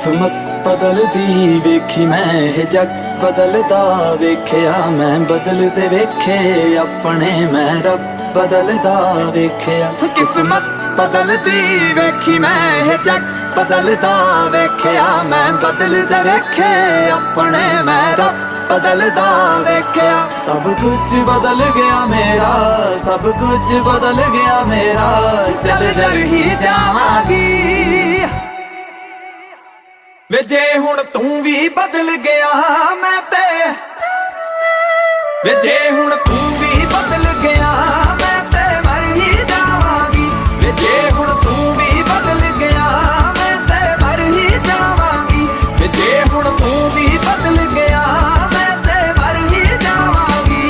किस्मत बदलदी वेखी मैं ये जग बदलदा वेख्या मैं बदलदे वेखे अपने मैं रब बदलदा वेख्या किस्मत बदलदी वेखी मैं ये जग बदलदा वेख्या मैं बदलदे वेखे अपने मैं रब बदलदा वेख्या सब कुछ बदल गया मेरा सब कुछ बदल गया मेरा चल जर ही जावांगी वे जे हुण तू भी बदल गया मैं ते वे जे हुण तू भी बदल गया मैं ते मर ही जावांगी वे जे हुण तू भी बदल गया मैं ते मर ही जावांगी वे जे हुण तू भी बदल गया मैं ते मर ही जावांगी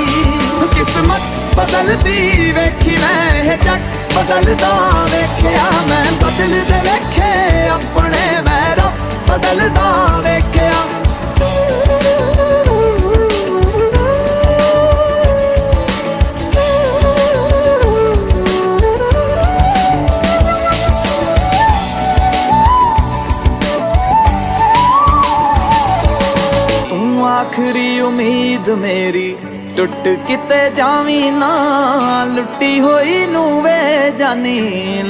किस्मत बदलदी वेखी मैं ये जग बदलदा वेख्या मैं बदलदे वेखे अपने मैं रब बदलदा वेख्या तू आखरी उम्मीद मेरी टुट किते जावी ना लुटी होई नू वे जानी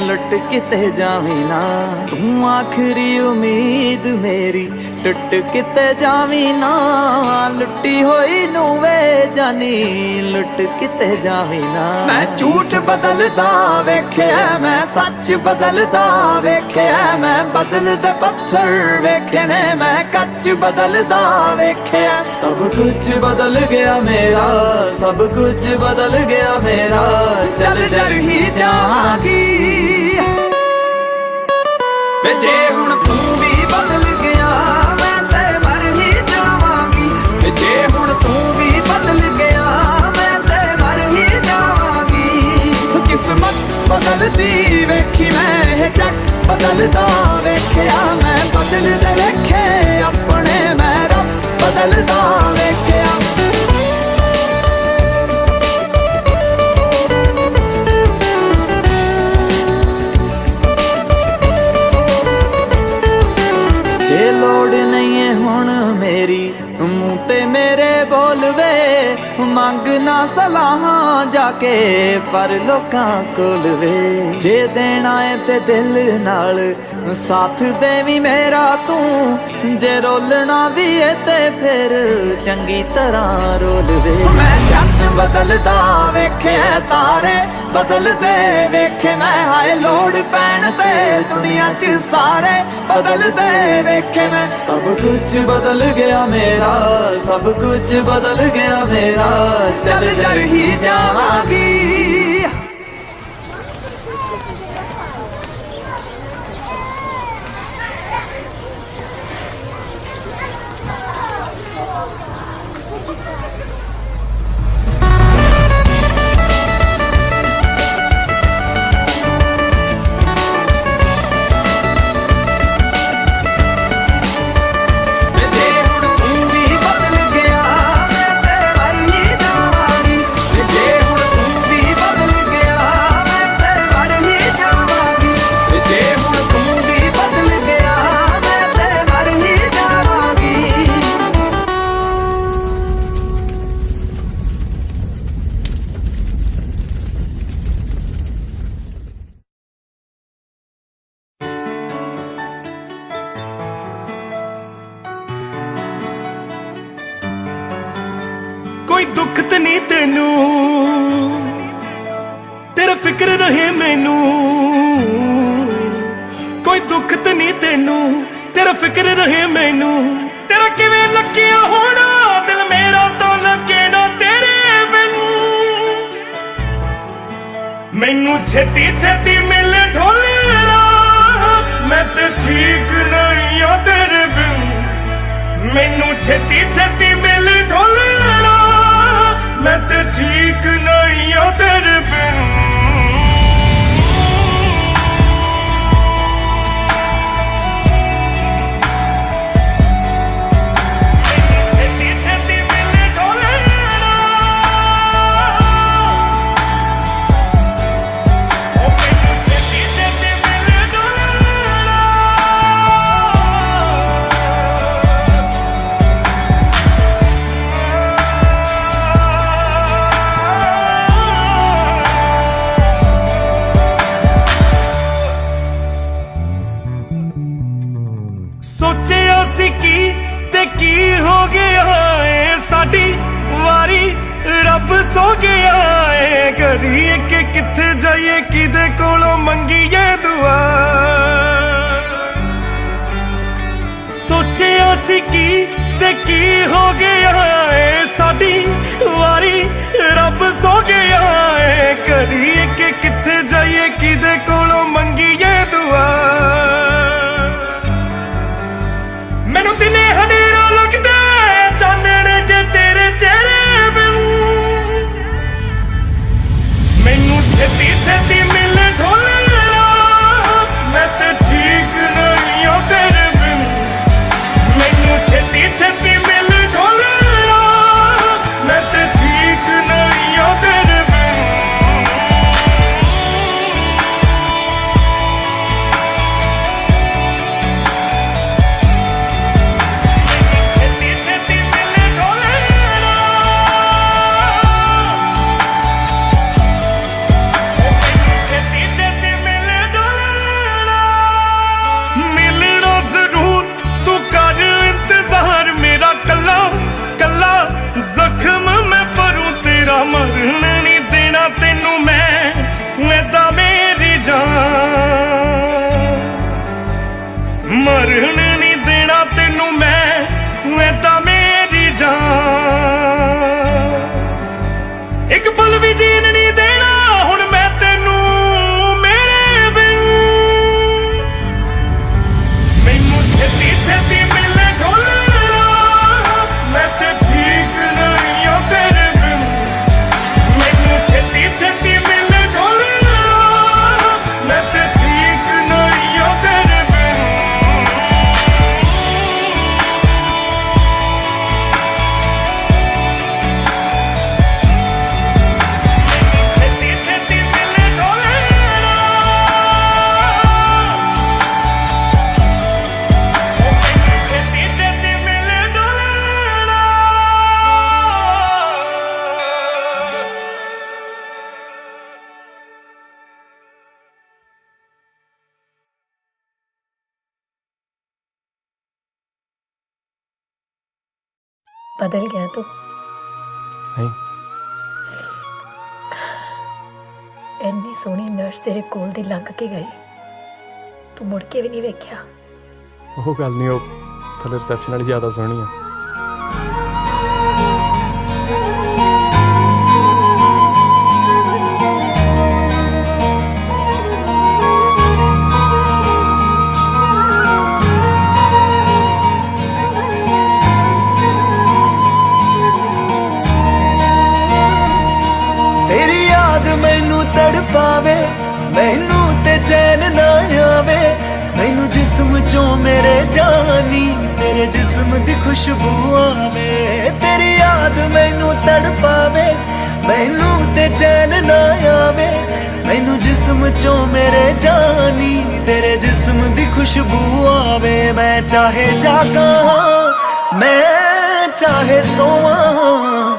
लुट किते जावी ना तू आखरी उम्मीद मेरी टुट किते जावी ना लुटी होई नू वे जानी लुट किते जावी ना मैं झूठ बदलदा वेख्या मैं सच बदलदा वेख्या मैं बदलदे पत्थर वेखे ने मैं कच बदलदा वेख्या सब कुछ बदल गया मेरा सब कुछ बदल गया मेरा चल जर ही जावांगी वे जे हुण तू भी बदल गया मैं ते मर ही जावांगी वे जे हुण तू भी बदल गया मैं ते मर ही जावांगी किस्मत बदलदी वेखी मैं ये जग बदलदा वेख्या मैं बदलदे वेखे अपने मैं रब बदलदा वेख्या जे लोड़ नहीं है हुण मेरी मूंह ते मेरे बोलवे मंग ना सलाहां जाके पर लोकां कोल वे जे देना है ते दिल नाल साथ देवी मेरा तू जे रोलना भी है ते फिर चंगी तरह रोल वे मैं चंद बदलदा वेखे तारे बदलदे वेखे मैं हाय लोड़ पैण ते दुनिया च सारे बदलदे वेखे मैं सब कुछ बदल गया मेरा सब कुछ बदल गया मेरा चल जर ही जावांगी कोई दुख ते नहीं तेनू तेरा फिक्र रहे मैनू कोई दुख ते नहीं तेनू तेरा फिक्र रहे मैनू तेरा किवें लगिया होना दिल मेरा तो लगे ना तेरे बिन मैनू छेती छेती मिले ढोलेना मैं ते ठीक नहीं आ तेरे बिन मैनू छेती छेती मिले ढोलेना मैं ते ठीक नहीं आ तेरे बिन ਵਾਰੀ ਰੱਬ ਸੋ ਗਿਆ ਏ ਕਰੀਏ ਕਿ ਕਿੱਥੇ ਜਾਈਏ ਕਿਦੇ ਕੋਲੋਂ ਮੰਗੀਏ ਦੁਆ ਸੋਚਿਆ ਸੀ ਕੀ ਤੇ ਕੀ ਹੋ ਗਿਆ ਏ ਸਾਡੀ ਵਾਰੀ ਰੱਬ ਸੋ ਗਿਆ ਏ ਕਰੀਏ ਕਿ ਕਿੱਥੇ ਜਾਈਏ ਕਿਦੇ ਕੋਲੋਂ ਮੰਗੀਏ ਦੁਆ ਮੈਨੂੰ ਦਿਨੇ ਹਨੇਰਾ ਲੱਗਦਾ ਚਾਨਣ ਜੇ ਤੇਰੇ ਚਿਹਰੇ ਬਿਨ ਮੈਨੂੰ ਛੇਤੀ ਛੇਤੀ ਮਿਲ ਢੋਲਣਾ ਮੈਂ ਤੇ ਠੀਕ ਨਹੀਂ ਹਾਂ ਤੇਰੇ ਬਿਨ ਮੈਨੂੰ ਛੇਤੀ ਛੇਤੀ ਮਿਲ ਢੋਲਣਾ ਮੈਂ ਤੇ ਠੀਕ ਨਹੀਂ ਹਾਂ ਤੇਰੇ ਬਿਨ ਛੇਤੀ ਛੇਤੀ ਮਿਲ ਢੋਲਣਾ ਮੈਨੂੰ ਛੇਤੀ ਛੇਤੀ ਮਿਲ ਢੋਲਣਾ ਮਿਲਣਾ ਜ਼ਰੂਰ ਤੂੰ ਕਰ ਇੰਤਜ਼ਾਰ ਮੇਰਾ ਕੱਲਾ ਕੱਲਾ ਜ਼ਖਮ ਮੈਂ ਭਰੂ ਤੇਰਾ ਮਰਨ ਨਹੀਂ ਦੇਣਾ ਤੈਨੂੰ ਮੈਂ ਤਾਂ ਮੇਰੀ ਜਾਨ ਮਰਨ ਨਹੀਂ ਦੇਣਾ ਤੈਨੂੰ ਮੈਂ ਤਾਂ ਮੇਰੀ ਜਾਨ ਇੱਕ ਪਲ ਵੀ ਜੀਣ ਨਹੀਂ ਦੇਣਾ ਹੁਣ ਮੈਂ ਤੈਨੂੰ ਮੇਰੇ ਬਿਨ ਮੈਨੂੰ ਛੇਤੀ ਛੇਤੀ ਮਿਲ ਢੋਲਣਾ ਮੈਂ ਤੇ ਠੀਕ ਨਹੀਂ ਹਾਂ ਤੇਰੇ ਬਿਨ ਮੈਨੂੰ ਛੇਤੀ ਛੇਤੀ ਮਿਲ ਢੋਲਣਾ ਮੈਂ ਤੇ ਠੀਕ ਨਹੀਂ ਹਾਂ ਤੇਰੇ ਬਿਨ ਛੇਤੀ ਛੇਤੀ ਮਿਲ ਢੋਲਣਾ ਮੈਨੂੰ ਛੇਤੀ ਛੇਤੀ ਮਿਲ ਢੋਲਣਾ बदल गया तू नहीं ਇੰਨੀ ਸੋਹਣੀ ਨਰਸ ਤੇਰੇ ਕੋਲ ਦੀ ਲੰਘ ਕੇ ਗਈ ਤੂੰ ਮੁੜ ਕੇ ਵੀ ਨਹੀਂ ਵੇਖਿਆ ਉਹ ਗੱਲ ਨਹੀਂ ਉਹ ਥੱਲੇ ਰਿਸੈਪਸ਼ਨ ਵਾਲੀ ਜ਼ਿਆਦਾ ਸੋਹਣੀ ਆ ਤੇਰੀ ਯਾਦ ਮੈਨੂੰ ਤੜਪਾਵੇ ਮੈਨੂੰ ਤੇ ਚੈਨ ਨਾ ਆਵੇ ਮੈਨੂੰ ਜਿਸਮ ਚੋਂ ਮੇਰੇ ਜਾਨੀ ਤੇਰੇ ਜਿਸਮ ਦੀ ਖੁਸ਼ਬੂ ਆਵੇ ਤੇਰੀ ਯਾਦ ਮੈਨੂੰ ਤੜਪਾਵੇ ਮੈਨੂੰ ਤੇ ਚੈਨ ਨਾ ਆਵੇ ਮੈਨੂੰ ਜਿਸਮ ਚੋਂ ਮੇਰੇ ਜਾਨੀ ਤੇਰੇ ਜਿਸਮ ਦੀ ਖੁਸ਼ਬੂ ਆਵੇ ਮੈਂ ਚਾਹੇ ਜਾਗਾਂ ਮੈਂ ਚਾਹੇ ਸੋਵਾਂ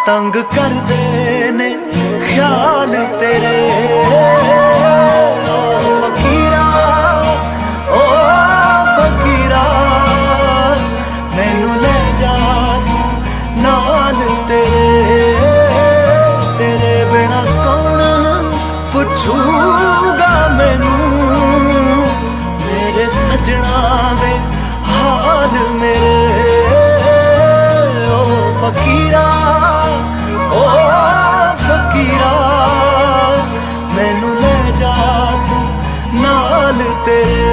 ਤੰਗ ਕਰਦੇ ਨੇ ਖਿਆਲ ਤੇਰੇ ਓ ਫਕੀਰਾ ਓ ਫਕੀਰਾ ਮੈਨੂੰ ਲੈ ਜਾ ਤੂੰ ਨਾਲ ਤੇਰੇ ਤੇਰੇ ਬਿਨਾ ਕੌਣ ਪੁੱਛੂਗਾ ਮੈਨੂੰ ਮੇਰੇ ਸਜਣਾ ਦੇ ਹਾਲ ਮੇਰੇ ਓ ਫਕੀਰਾ ਓ ਫਕੀਰਾ ਮੈਨੂੰ ਲੈ ਜਾ ਤੂੰ ਨਾਲ ਤੇਰੇ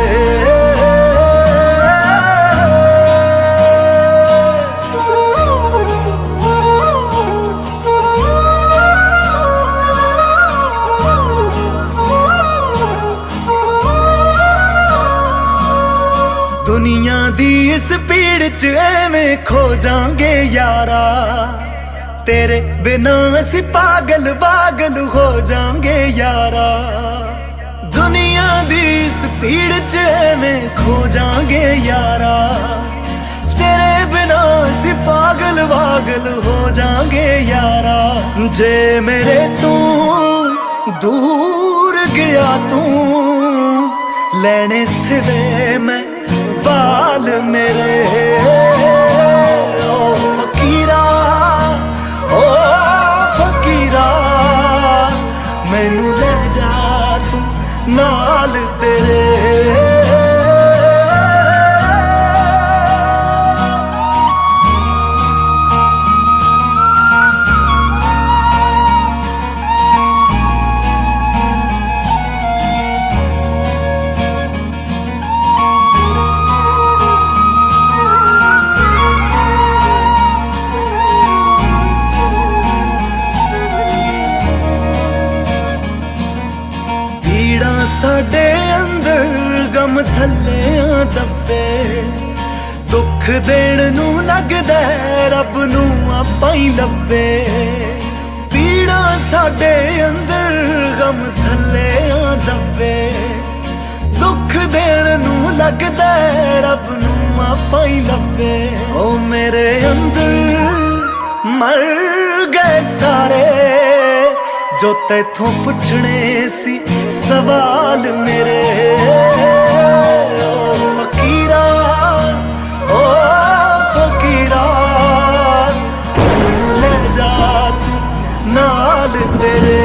ਦੁਨੀਆ ਦੀ ਇਸ ਭੀੜ ਚ ਐਵੇਂ ਖੋ ਜਾਾਂਗੇ ਯਾਰਾ ਤੇਰੇ ਬਿਨਾਂ ਅਸੀਂ ਪਾਗਲ ਪਾਗਲ ਹੋ ਜਾਾਂਗੇ ਯਾਰਾ ਦੁਨੀਆ ਦੀ ਇਸ ਭੀੜ ਚ ਐਵੇਂ ਖੋ ਜਾਾਂਗੇ ਯਾਰਾ ਤੇਰੇ ਬਿਨਾਂ ਅਸੀਂ ਪਾਗਲ ਪਾਗਲ ਹੋ ਜਾਾਂਗੇ ਯਾਰਾ ਜੇ ਮੇਰੇ ਤੂੰ ਦੂਰ ਗਿਆ ਤੂੰ ਲੈਣੇ ਸਿਵੇ ਮੈਂ ਬਾਲ ਮੇਰੇ ਓ ਫਕੀਰਾ ਦੱਬੇ। ਦੁੱਖ ਦੇਣ ਨੂੰ ਲੱਗਦਾ ਰੱਬ ਨੂੰ ਆਪਾਂ ਹੀ ਲੱਭੇ। ਪੀੜਾਂ ਸਾਡੇ ਅੰਦਰ ਗਮ ਥੱਲੇ ਆ ਦੱਬੇ। ਦੁੱਖ ਦੇਣ ਨੂੰ ਲੱਗਦਾ ਰੱਬ ਨੂੰ ਆਪਾਂ ਹੀ ਲੱਭੇ। ਓ ਮੇਰੇ ਅੰਦਰ ਮਰ ਗਏ ਸਾਰੇ ਜੋ ਤੈਥੋਂ ਪੁੱਛਣੇ ਸੀ ਸਵਾਲ ਮੇਰੇ। ਓ ਫਕੀਰਾ, ਓ ਫਕੀਰਾ, ਮੈਨੂੰ ਲੈ ਜਾ ਤੂੰ ਨਾਲ ਤੇਰੇ।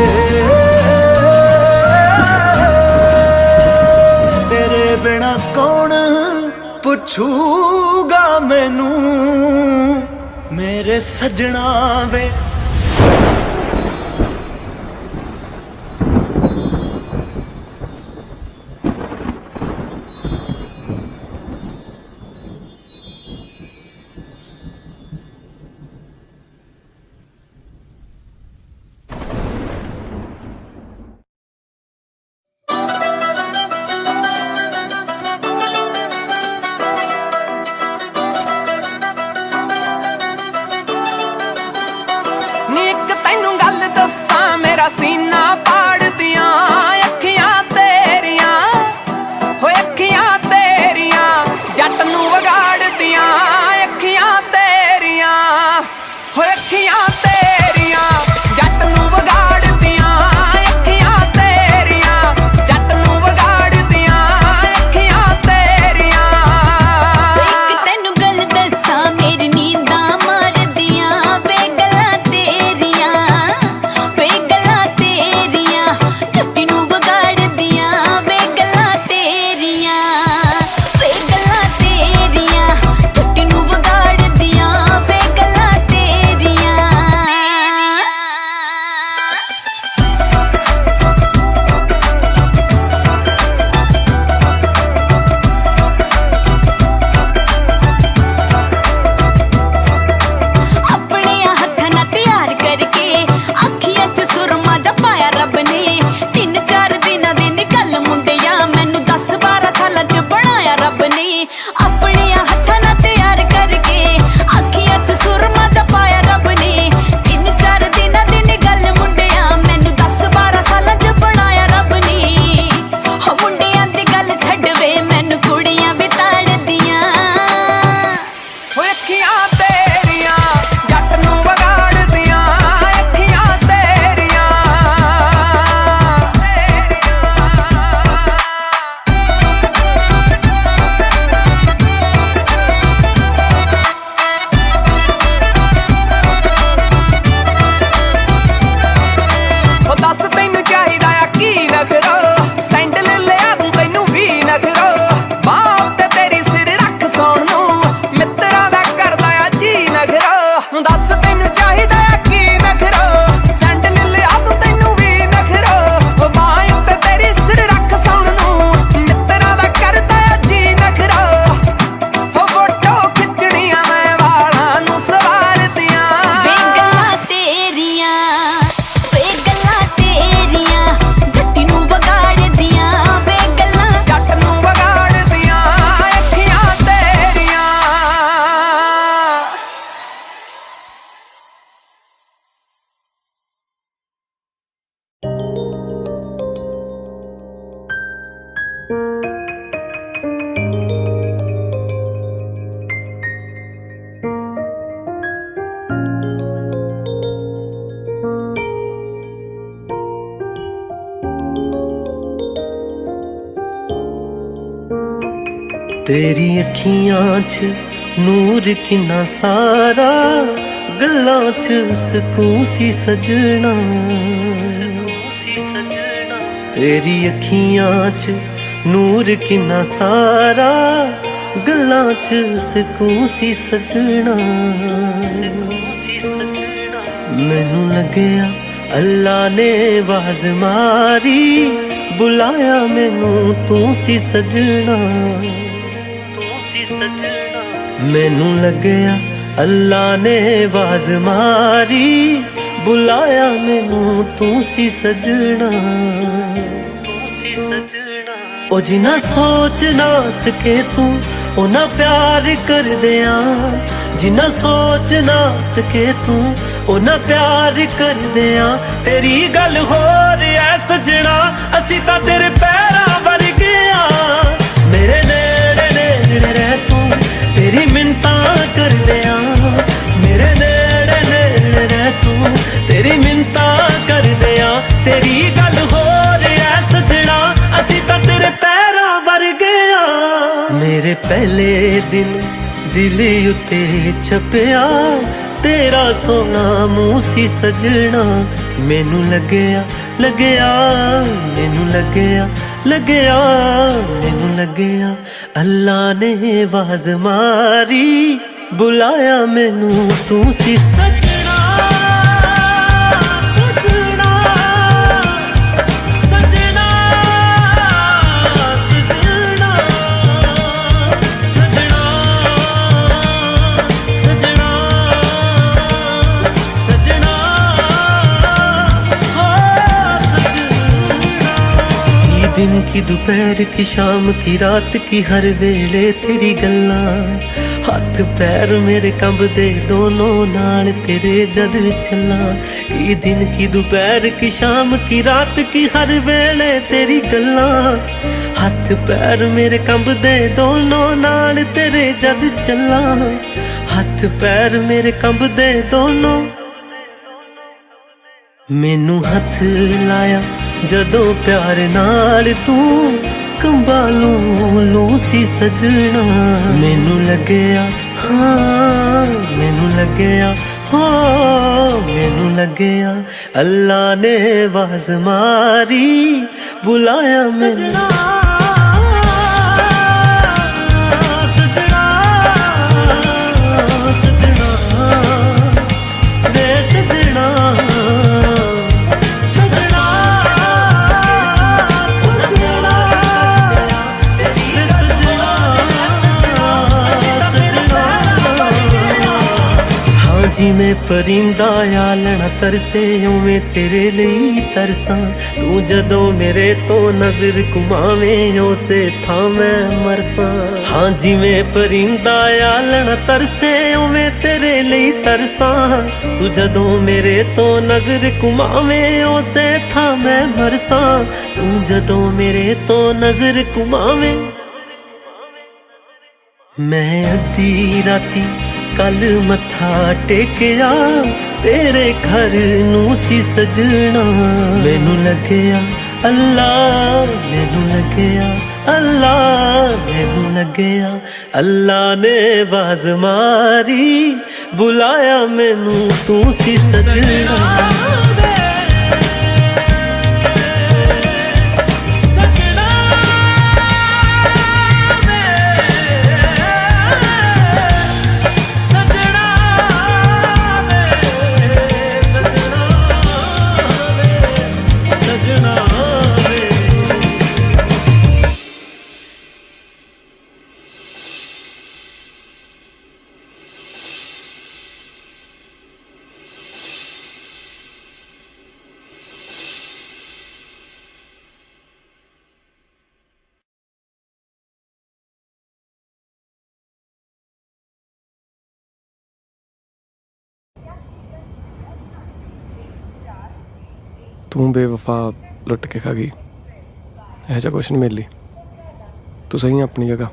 ਤੇਰੇ ਬਿਨਾ ਕੌਣ ਪੁੱਛੂਗਾ ਮੈਨੂੰ ਮੇਰੇ ਸਜਣਾ ਵੇ। ਸੀਨਾ ਪਾੜਦੀਆਂ ਅੱਖੀਆਂ ਤੇਰੀਆਂ, ਹੋਏ ਅੱਖੀਆਂ ਤੇਰੀਆਂ ਜੱਟ ਨੂੰ ਵਿਗਾੜਦੀਆਂ ਅੱਖੀਆਂ ਤੇਰੀਆਂ, ਹੋਏ ਅੱਖੀਆਂ ਤੇਰੀਆਂ ਜੱਟ ਨੂੰ ਵਿਗਾੜਦੀਆਂ ਅੱਖੀਆਂ ਤੇਰੀਆਂ, ਜੱਟ ਨੂੰ ਵਿਗਾੜਦੀਆਂ ਅੱਖੀਆਂ ਤੇਰੀਆਂ। ਇੱਕ ਤੈਨੂੰ ਗੱਲ ਦੱਸਾਂ ਮੇਰੀ ਨੀਂਦਾਂ ਮਾਰਦੀਆਂ ਵੇ ਗੱਲਾਂ ਤੇਰੀਆਂ, ਵੇ ਗੱਲਾਂ ਤੇਰੀਆਂ ਜੱਟੀ ਨੂੰ ਵਿਗਾੜਦੀਆਂ ਵੇ ਗੱਲਾਂ ਤੇਰੀਆਂ, ਵੇ ਗੱਲਾਂ ਤੇਰੀਆਂ ਜੱਟੀ ਨੂੰ ਵਿਗਾੜਦੀਆਂ ਵੇ ਗੱਲਾਂ ਤੇਰੀਆਂ। ਆਪਣੇ ਹੱਥਾਂ ਨਾਲ ਤਿਆਰ ਕਰਕੇ ਅੱਖੀਆਂ 'ਚ ਸੁਰਮਾ ਜਾ ਪਾਇਆ ਰੱਬ ਨੇ। 3-4 ਦਿਨਾਂ ਦੇ ਨਿਕਲ ਮੁੰਡਿਆ ਮੈਨੂੰ 10-12 ਸਾਲਾਂ 'ਚ ਬਣਾਇਆ ਰੱਬ ਨੇ। ਆਪਣੇ ਹੱਥਾਂ ਨਾਲ ਤਿਆਰ ਕਰਕੇ ਅੱਖੀਆਂ 'ਚ ਸੁਰਮਾ ਜਾ ਪਾਇਆ ਰੱਬ ਨੇ। 3-4 ਦਿਨਾਂ ਦੇ ਨਿਕਲ ਮੁੰਡਿਆ ਮੈਨੂੰ 10-12 ਸਾਲਾਂ 'ਚ ਬਣਾਇਆ ਰੱਬ ਨੇ। ਹੋ ਮੁੰਡਿਆਂ ਦੀ ਗੱਲ ਛੱਡ ਵੇ ਮੈਨੂੰ ਕੁੜੀਆਂ ਵੀ ਤਾੜਦੀਆਂ। ਹੋਏ ਅੱਖੀਆਂ ਤੇਰੀਆਂ ਜੱਟ ਨੂੰ ਵਿਗਾੜਦੀਆਂ ਅੱਖੀਆਂ ਤੇਰੀਆਂ। ਉਹ ਦੱਸ ਤੈਨੂੰ ਚਾਹੀਦਾ ਆ ਕੀ ਨਖਰਾ, ਸੈਂਡਲ ਲਿਆ ਦੂੰ ਤੈਨੂੰ ਵੀ ਨਖਰਾ। ਬਾਹ ਉੱਤੇ ਤੇਰੀ ਸਿਰ ਰੱਖ ਸੌਣ ਨੂੰ ਮਿੱਤਰਾਂ ਦਾ ਕਰਦਾ ਆ ਜੀ ਨਖਰਾ। ਦੱਸ ਤੈਨੂੰ ਚਾਹੀਦਾ ਆ ਕੀ ਨਖਰਾ, ਸੈਂਡਲ ਲਿਆ ਦੂੰ ਤੈਨੂੰ ਵੀ ਨਖਰਾ। ਉਹ ਬਾਹ ਉੱਤੇ ਤੇਰੀ ਸਿਰ ਰੱਖ ਸੌਣ ਨੂੰ ਮਿੱਤਰਾਂ ਦਾ ਕਰਦਾ ਆ ਜੀ ਨਖਰਾ। ਉਹ ਫੋਟੋ ਖਿੱਚਣੀਆਂ ਮੈਂ ਵਾਲਾਂ ਨੂੰ ਸਵਾਰਦੀਆਂ ਵੇ ਗੱਲਾਂ ਤੇਰੀਆਂ, ਵੇ ਗੱਲਾਂ ਤੇਰੀਆਂ ਜੱਟੀ ਨੂੰ ਵਿਗਾੜਦੀਆਂ ਵੇ ਗੱਲਾਂ। ਜੱਟ ਨੂੰ ਵਿਗਾੜਦੀਆਂ ਅੱਖੀਆਂ ਤੇਰੀਆਂ। तेरी अखियां च नूर किन्ना सारा, गल्लां च सकून सी सजना, सकून सी सजना। तेरी अखियां च नूर किन्ना सारा, गल्लां च सकून सी सजना, सकून सी सजना। मैनू लगया अल्लाह ने आवाज मारी, बुलाया मैनू तू सी सजना, सजना। मैनू लगया अल्लाह ने आवाज मारी, बुलाया मैनू तू सी सजना, तू सी सजना। ओ जिन्ना सोच ना सके तू ओना प्यार कर दिया, जिन्ना सोच ना सके तू ओना प्यार कर दिया। तेरी गल हो रहा सजना असी तां तेरे पैरां वर्गे आ, मेरे नेड़े नेड़े रह तू तेरी मिन्नतां कर दिया, मेरे नेड़े नेड़े रह तू तेरी मिन्नतां कर दिया। तेरी गल हो रहा सजना असी तां तेरे पैरां वर्गे आ। मेरे पहले दिन दिल उत्ते छपिया तेरा सोना मुँह सी सजना। मैनू लगया लगया मैनू लगया लगया मैनू लगया अल्लाह ने आवाज़ मारी बुलाया मैनू तू सी सजना। दिन की दोपहर की शाम की रात की हर वेले तेरी गल्ला, हाथ पैर मेरे कंबदे दोनों नाल तेरे जद चला। की दिन की दोपहर की शाम की रात की हर वेले तेरी गल्ला, हाथ पैर मेरे कंबदे दोनों नाल तेरे जद चला। हाथ पैर मेरे कंबदे दोनों मैनू हथ लाया जदों प्यार नाल तू कंबालू लू सी सजना। मैनू लगया हाँ मैनू लगया हाँ मैनू लगया अल्लाह ने आवाज़ मारी बुलाया मैनू। जिमें परिंदा आलना तरसे उवें तेरे लिए तरसा। तू जदों मेरे तो नजर घुमावें उसे थां मैं मरसा। हाँ जिमें परिंदा आलना तरसे उवें तेरे लिए तरसा। तू जदों मेरे तो नजर घुमावें उसे थां मैं मरसा। तू जदों मेरे तो नजर घुमावें। मैं अद्धी राती कल मत्था टेकिया तेरे घर नू सी सजना। मैनू लगया अल्लाह मैनू लगया अल्लाह मैनू लगया अल्लाह ने आवाज़ मारी बुलाया मैनू तू सी सजना। तू बेवफा लुट के खा गई, ऐसा जा कुछ नहीं मेरे लिए। तू सही है अपनी जगह।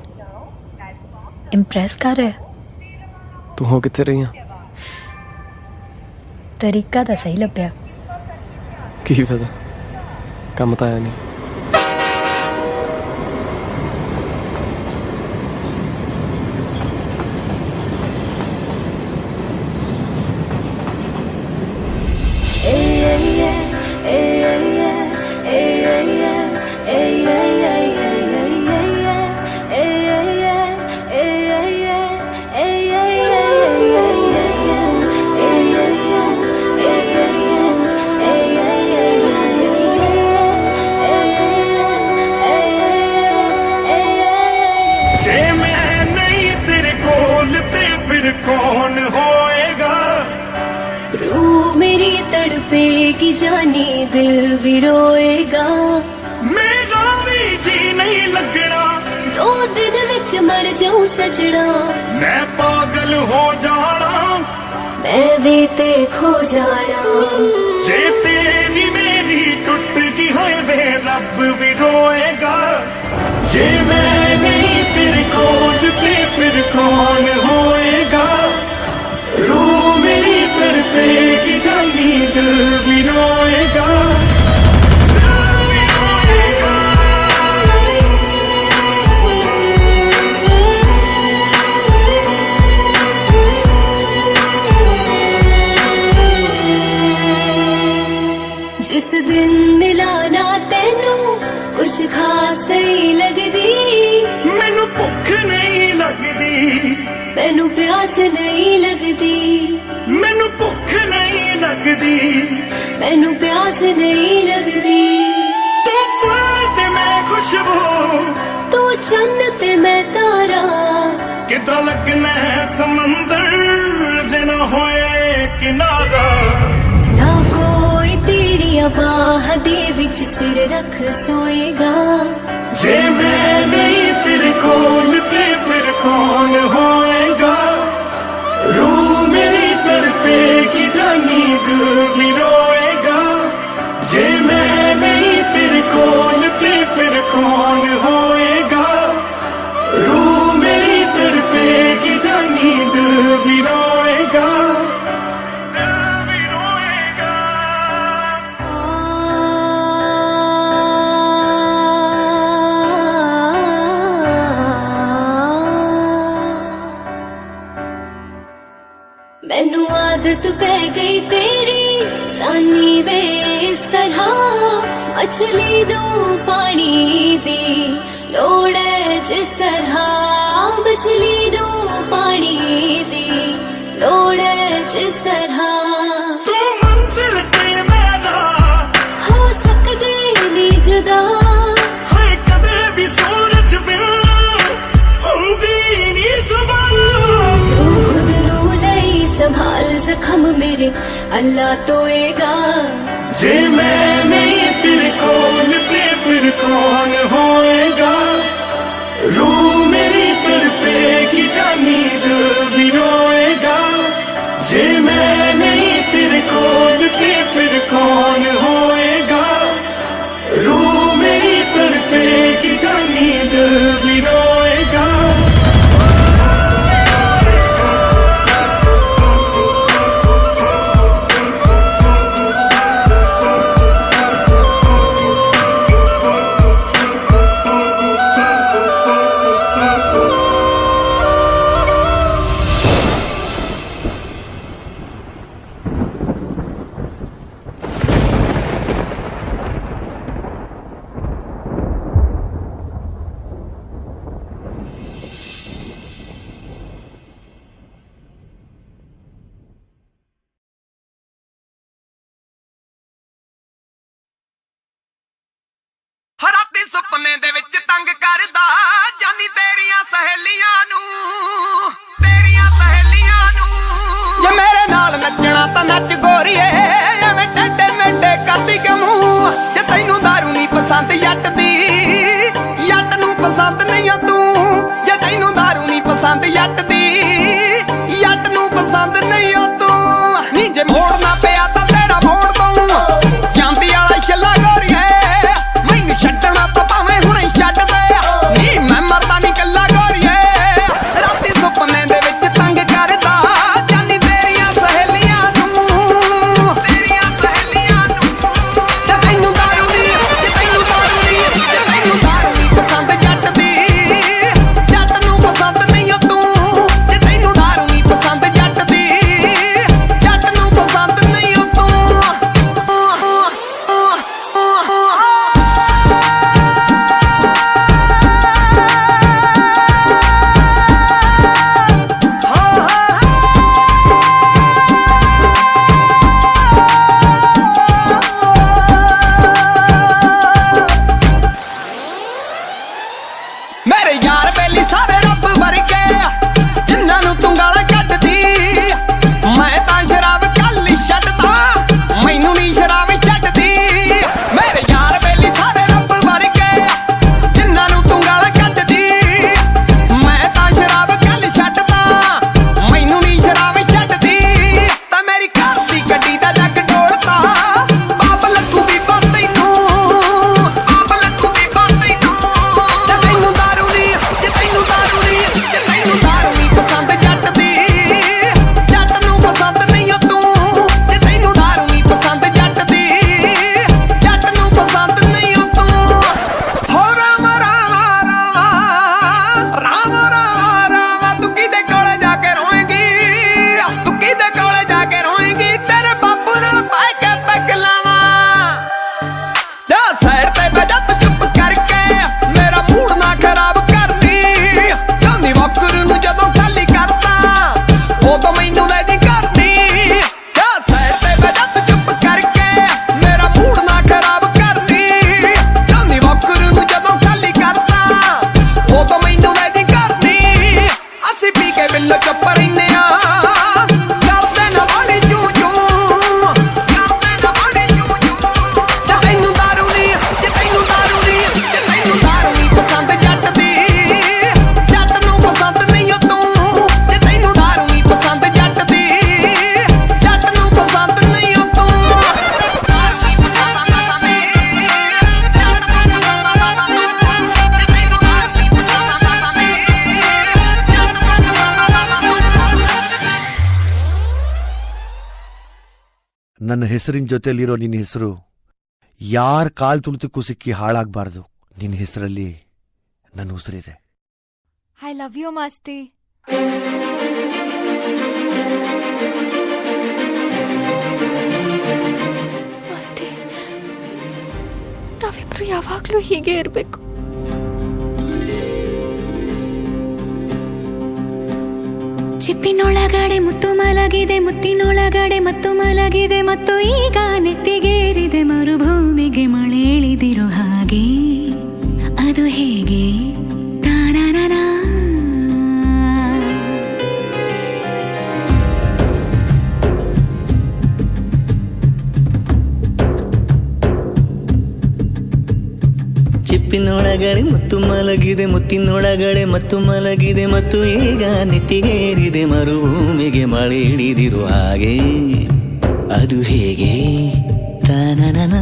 इंप्रेस कर रहा है तू हो कितने रही हैं? तरीका तो सही लभ्या। की फायदा, काम तो आया नहीं। कौन होएगा? रूह मेरी तड़पेगी जानी दिल भी रोएगा। मेरा भी ਜੀ ਨਹੀਂ ਲੱਗਣਾ 2 ਦਿਨ ਵਿੱਚ ਮਰ ਜਾऊं ਸਜਣਾ ਮੈਂ ਪਾਗਲ ਹੋ ਜਾਣਾ ਮੈਂ ਵੀ ਤੇ ਖੋ ਜਾਣਾ ਜੇ ਤੇਰੀ ਮੇਰੀ ਟੁੱਟ ਗਈ ਹੋਏ ਵੇ ਰੱਬ ਵੀ ਰੋਏਗਾ ਜੇ ਮੈਂ ਨਹੀਂ ਤੇਰੇ ਕੋਲ ਤੇ ਫਿਰ ਕੌਣ ਹੋਏਗਾ रूह मेरी तड़पेगी जानी दिल भी रोएगा जिस दिन मिला ना तेनू कुछ खास नहीं लगदी मैनू भुख नहीं लगदी मैनू प्यास नहीं लगदी मैनू भुख नहीं लगदी मैनू प्यास नहीं लगदी तू फुल ते मैं खुशबू तू चन्न ते मैं तारा किदा लगना है समंदर जना होए किनारा ना कोई तेरी बाह दे विच सिर रख सोएगा जे मैं नहीं तेरे कोल ते फिर कौन होएगा रूह मेरी तड़पेगी जानी दिल भी रोएगा जे मैं नहीं तेरे कोल ते फिर कौन होएगा रूह मेरी तड़पेगी जानी दिल भी रोएगा दिल भी रोएगा मैनू आदत पै गई तेरी जानी वे इस तरह मछली नू पानी दी लोड़ है जिस तरह मछली नू पानी दी लोड़ है जिस तरह तू मंजिल ते मेरा हो सकदे नी जुदा है कदे भी सूरज बिन हुंदी नी सुबह तू खुद नू लई संभाल जख्म मेरे अल्लाह तोएगा जे मैं नहीं तेरे कोल ते फिर कौन होएगा रूह मेरी तड़पेगी जानी दिल भी रोएगा जे मैं नहीं तेरे कोल ते फिर कौन होएगा रूह मेरी तड़पेगी जानी दिल भी रोएगा ਰਾਤੀ ਸੁਪਨੇ ਦੇ ਵਿੱਚ ਤੰਗ ਕਰਦਾ ਜਾਨੀ ਤੇਰੀਆਂ ਸਹੇਲੀਆਂ ਨੂੰ ਜੇ ਮੇਰੇ ਨਾਲ ਨੱਚਣਾ ਤਾਂ ਨੱਚ ਗੋਰੀਏ ਐਵੇਂ ਟੱਡੇ ਮੇਡੇ ਕਰਦੀ ਕਿ ਮੂੰਹ ਜੇ ਤੈਨੂੰ ਦਾਰੂ ਨਹੀਂ ਪਸੰਦ ਜੱਟ ਨੂੰ ਪਸੰਦ ਨਹੀਂ ਓ ਤੂੰ ਜੇ ਤੈਨੂੰ ਦਾਰੂ ਨਹੀਂ ਪਸੰਦ ਜੱਟ ਨੂੰ ਪਸੰਦ ਨਹੀਂ ਓ ਤੂੰ ਨੀ ਜੇ ਮੋੜਨਾ ਪਿਆ ਤਾਂ ਤੇਰਾ ਮੋੜ ਦਊਂ ਜਾਂਦੀ ਵਾਲਾ ਛੱਲਾ ਗੋਰੀਏ ਮੈਨੂੰ ਛੱਡਣਾ ਤਾਂ ਭਾਵੇਂ ਹੁਣੇ ਛੱਡ ਦੇ ਨੀ ਮੈਂ ਮਰਦਾ ਨਹੀਂ ਕੱਲਾ ਗੋਰੀਏ ਰਾਤੀ ਸੁਪਨੇ ਦੇ ਵਿੱਚ ਤੰਗ ਕਰਦਾ ਜਾਨੀ ਤੇਰੀਆਂ ਸਹੇਲੀਆਂ ਨੂੰ ਜੇ ਤੈਨੂੰ ਦਾਰੂ ਨਹੀਂ ਪਸੰਦ ਜੱਟ ਨੂੰ ਪਸੰਦ ਨਹੀਂ ਓ ਤੂੰ ਜੇ ਤੈਨੂੰ ਦਾਰੂ ਨਹੀਂ ਪਸੰਦ ਜੱਟ ਉਦੋਂ ਮੈਨੂੰ ਲੈ ਜੀ ਕਰਨੀ ਕਿਆ ਸਾਈਡ ਤੇ ਬੈਠਾ ਤੂੰ ਚੁੱਪ ਕਰਕੇ ਮੇਰਾ ਮੂਡ ਨਾ ਖਰਾਬ ਕਰਨੀ ਜਾਨੀ ਵਾਕਰ ਨੂੰ ਜਦੋਂ ਖਾਲੀ ਕਰਦਾ ਉਦੋਂ ਮੈਨੂੰ ਲੈ ਜੀ ਕਰਨੀ ਅਸੀਂ ਪੀ ਕੇ ਬਿੱਲ ਚੁੱਪ ਰਹਿੰਦੇ ਆ ਕਰਦੇ ਨਾ ਵਾਲੀ ਚੂ ਚੂ ਕਰਦੇ ਨਾ ਵਾਲੀ ਚੂ ਚੂ ਜੇ ਤੈਨੂੰ ਦਾਰੂ ਨਹੀਂ ਜੇ ਤੈਨੂੰ ਦਾਰੂ ਨਹੀਂ ਜੇ ਤੈਨੂੰ ਦਾਰੂ ਨਹੀਂ ਪਸੰਦ ਜੱਟ ਦੀ ਜੱਟ ਨੂੰ ਪਸੰਦ ਨਹੀਂ ਓ ਤੂੰ ਜੇ ਤੈਨੂੰ ਦਾਰੂ ਨਹੀਂ ਪਸੰਦ ਜੱਟ ਦੀ ਜੱਟ ਨੂੰ ਪਸੰਦ ਨਹੀਂ ਓ ਤੂੰ ਦਾਰੂ ਨਹੀਂ ਪਸੰਦ ਜੱਟ ਨੂੰ ਪਸੰਦ ਜੇ ਤੈਨੂੰ ਦਾਰੂ ਨਹੀਂ ਪਸੰਦ ਜੱਟ ਨੂੰ ನನ್ನ ಹೆಸರಿನ ಜೊತೆಲಿರೋ ನಿನ್ನ ಹೆಸರು ಯಾರ ಕಾಲ್ ತುಳಿತಕ್ಕೂ ಸಿಕ್ಕಿ ಹಾಳಾಗಬಾರ್ದು. ನಿನ್ನ ಹೆಸರಲ್ಲಿ ನನ್ನ ಉಸಿರಿದೆ. I love you, Masti. ಮಸ್ತಿ, ನಾವಿಬ್ರು ಯಾವಾಗ್ಲೂ ಹೀಗೆ ಇರ್ಬೇಕು. ಚಿಪ್ಪಿನೊಳಗಡೆ ಮುತ್ತು ಮಲಗಿದೆ, ಮುತ್ತಿನೊಳಗಡೆ ಮತ್ತು ಮಲಗಿದೆ, ಮತ್ತು ಈಗ ನೆತ್ತಿಗೇರಿದೆ ಮರುಭೂಮಿಗೆ ಮಳೆ ಇಳಿದಿರೋ ಹಾಗೆ. ಅದು ಹೇಗೆ ತಾನಾನಾ ಚಿಪ್ಪಿನೊಳಗಡೆ ಮುತ್ತು ಮಲಗಿದೆ, ಮುತ್ತಿನೊಳಗಡೆ ಮತ್ತು ಮಲಗಿದೆ, ಮತ್ತು ಈಗ ನೆತ್ತಿಗೇರಿದೆ ಮರುಭೂಮಿಗೆ ಮಳೆ ಹಿಡಿದಿರುವ ಹಾಗೆ. ಅದು ಹೇಗೆ ತಾನನನ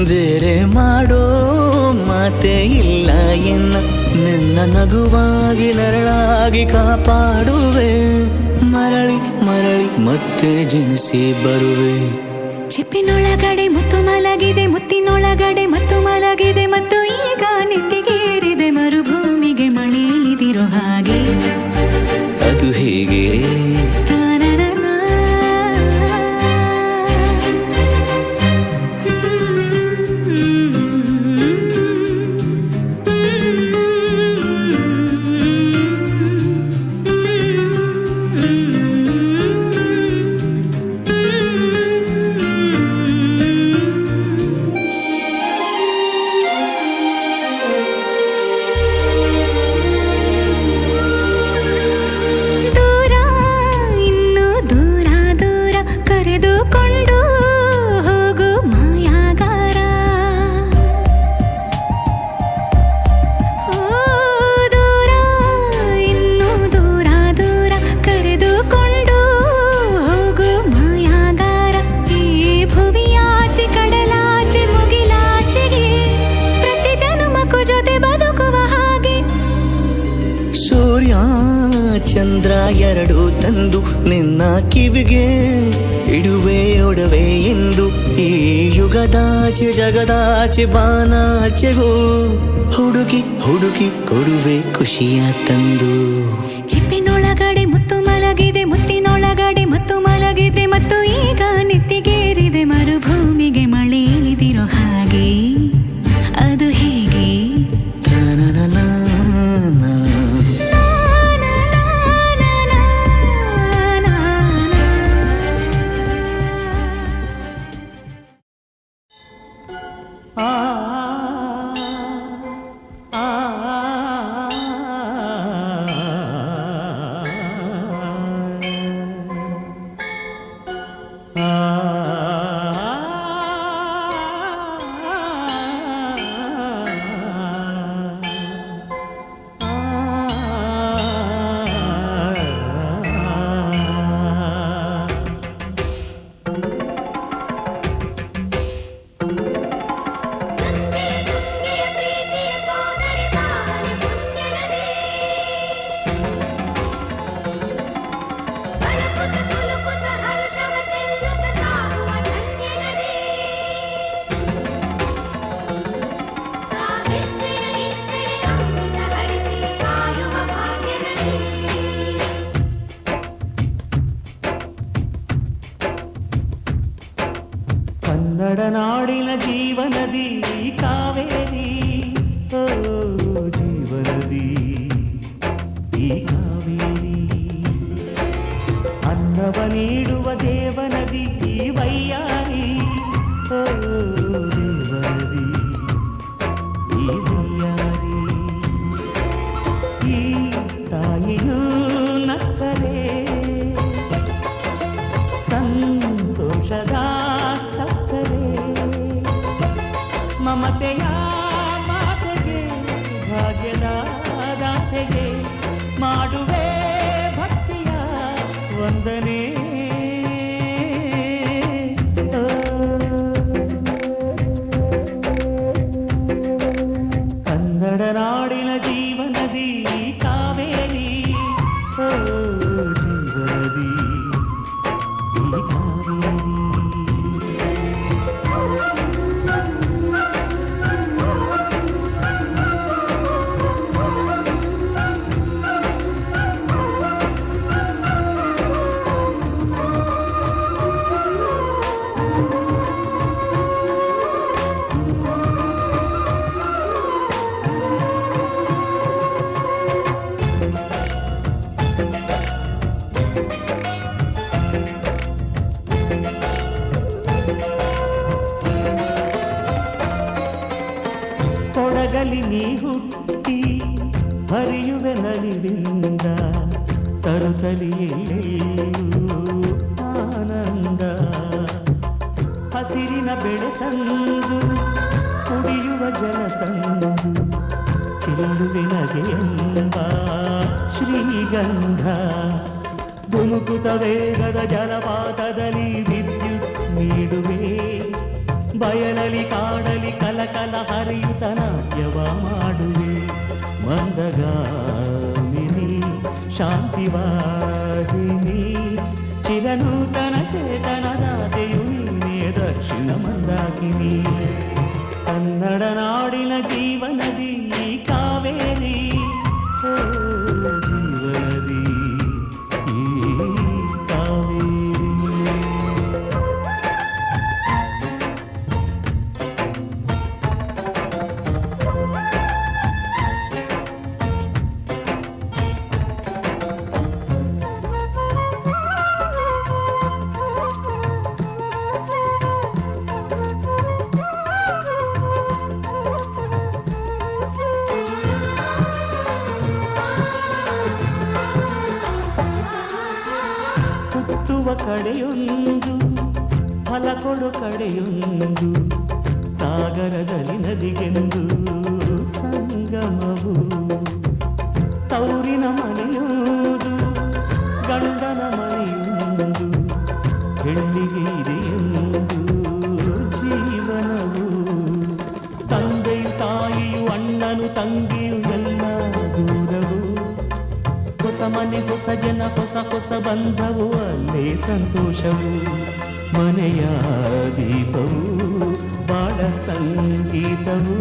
ಬೇರೆ ಮಾಡೋ ಮಾತೆ ಇಲ್ಲ ಎನ್ನ. ನಿನ್ನ ನಗುವಾಗಿ ನರಳಾಗಿ ಕಾಪಾಡುವೆ, ಮರಳಿ ಮರಳಿ ಮತ್ತೆ ಜನಿಸಿ ಬರುವೆ. ಚಿಪ್ಪಿನೊಳಗಡೆ ಮುತ್ತು ಮಲಗಿದೆ, ಮುತ್ತಿನೊಳಗಡೆ ಮತ್ತು ಮಲಗಿದೆ, ಮತ್ತು ಈಗ ನೆತ್ತಿಗೇರಿದೆ ಮರುಭೂಮಿಗೆ ಮಳೆ ಇಳಿದಿರೋ ಹಾಗೆ. ಅದು ಹೇಗೆ ಚಂದ್ರ ಎರಡು ತಂದು ನಿನ್ನ ಕಿವಿಗೆ ಇಡುವೆ ಒಡವೆ ಎಂದು. ಈ ಯುಗದಾಚೆ ಜಗದಾಚೆ ಬಾನಾಚೆಗೂ ಹುಡುಕಿ ಹುಡುಕಿ ಕೊಡುವೆ ಖುಷಿಯ ತಂದು. ಚಿಪ್ಪಿನೊಳಗಡೆ ಮುತ್ತು ಮಲಗಿದೆ, ಮುತ್ತಿನೊಳಗಡೆ ಮತ್ತು ಮಲಗಿದೆ, ಮತ್ತು ಈಗ ನೆತ್ತಿಗೇರಿದೆ ಕನ್ನಡ ನಾಡಿನ ಜೀವನದಿ ಕಾವೇರಿ, ಓ ಜೀವನದಿ ಈ ಕಾವೇರಿ. ಅನ್ನವ ನೀಡುವ ದೇವನದಿ ಈ ವೈಯಾರಿ, ಓ ದೇವನದಿ ಈ ವೈಯಾರಿ. ಈ ತಾಯಿಯೂ ನಕ್ಕರೆ ಸಂತೋಷದ ಸಕ್ಕರೆ, ಮಮತೆಯ ಮಾತೆಗೆ ಭಾಗ್ಯದ ದಾತೆಗೆ ಮಾಡುವೆ ಭಕ್ತಿಯ ವಂದನೆ. ಕನ್ನಡ ನಾಡಿನ ಜೀವನದಿ ಕಾವೇರಿ, ಓ ಜೀವನದಿ ಈ ಕಾವೇರಿ. ಕೊಡಗಲಿ ನೀ ಹುಟ್ಟಿ ಹರಿಯುವೆ ನಲಿವಿಂದ, ತರುತ್ತಲಿ ಎಲ್ಲೆಲ್ಲೂ ಆನಂದ. ಹಸಿರಿನ ಬೆಳೆ ತಂದು ಕುಡಿಯುವ ಜಲ ತಂದು ಚೆಲ್ಲುವೆ ನಗೆಯೆಂಬ ಶ್ರೀಗಂಧ. ಧುಮುಕುತ ವೇಗದ ಜಲಪಾತದಲ್ಲಿ ವಿದ್ಯುತ್ ನೀಡುವೆ, ಬಯಲಲಿ ಕಾಡಲಿ ಕಲಕಲ ಹರಿಯುತ ನಾಟ್ಯವ ಮಾಡುವೆ. ಮಂದಗಾಮಿನಿ ಶಾಂತಿವಾಹಿನಿ, ಚಿರನೂತನ ಚೇತನದಾತೆಯು ನೀನೇ ದಕ್ಷಿಣ ಮಂದಾಕಿನಿ. ಕನ್ನಡ ನಾಡಿನ ಜೀವನದಿ ಕಾವೇರಿ, ಓ ಜೀವನದಿ ಈ ಕಾವೇರಿ. ಹುಟ್ಟುವ ಕಡೆಯೊಂದು ಫಲ ಕೊಡು ಕಡೆಯೊಂದು, ಸಾಗರದಲ್ಲಿ ನದಿಗೆಂದು ಸಂಗಮವು. ತೌರಿನ ಮನೆಯುವುದು ಗಂಡನ ಮನೆಯೊಂದು, ಹೆಣ್ಣಿಗೆ ಇದೆಯೆಂದು ಜೀವನವು. ತಂದೆಯು ತಾಯಿಯು ಅಣ್ಣನು ತಂಗಿಯು ಎಲ್ಲ ದೂರವು. ಹೊಸ ಮನೆ ಹೊಸ ಜನ ಹೊಸ ಹೊಸ ಬಂಧವು, ಅಲ್ಲೇ ಸಂತೋಷವು. ಮನೆಯ ದೀಪವು ಬಾಳ ಸಂಗೀತವು,